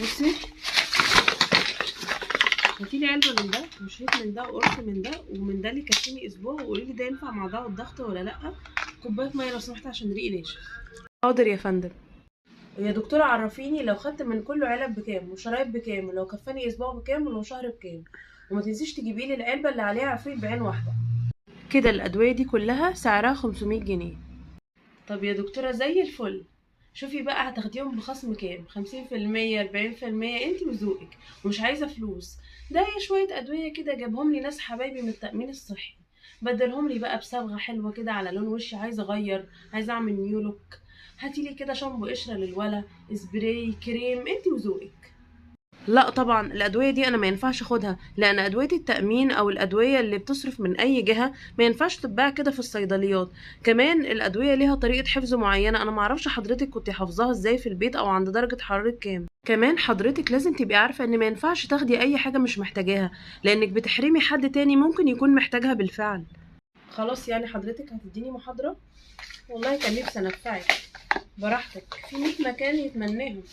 بصي هاتيلي علبه من ده وشريط من ده وقرص من ده ومن ده اللي يكفيني اسبوع، وقولي لي ده ينفع مع ضغط الضغط ولا لا. كوبايه ميه لو سمحت عشان ريقي ناشف. حاضر يا فندم. يا دكتوره عرفيني لو خدت من كله علب بكام وشرايط بكام، ولو كفاني اسبوع بكام، ولو شهر بكام، وما تنسيش تجيبي لي العلبه اللي عليها عفريت بعين واحده. كده الادويه دي كلها سعرها 500 جنيه. طب يا دكتوره زي الفل. شوفي بقى هتاخديهم بخصم كام، 50%، 40%، انت وذوقك، ومش عايزه فلوس. ده هي شويه ادويه كده جابهم لي ناس حبايبي من التامين الصحي، بدلهم لي بقى بصبغه حلوه كده على لون وشي، عايزه اغير، عايزه اعمل نيو لوك. هاتيلي كده شامبو قشره للولا، سبراي، كريم، انت وذوقك. لا طبعا الادويه دي انا ما ينفعش اخدها، لان ادويه التامين او الادويه اللي بتصرف من اي جهه ما ينفعش تتباع كده في الصيدليات. كمان الادويه ليها طريقه حفظ معينه، انا ما اعرفش حضرتك كنت حافظاها ازاي في البيت او عند درجه حراره كام. كمان حضرتك لازم تبقي عارفه ان ما ينفعش تاخدي اي حاجه مش محتاجاها، لانك بتحرمي حد تاني ممكن يكون محتاجها بالفعل. خلاص يعني حضرتك هتديني محاضره؟ والله كان نفسي انفعك. براحتك، في 100 مكان يتمناهم.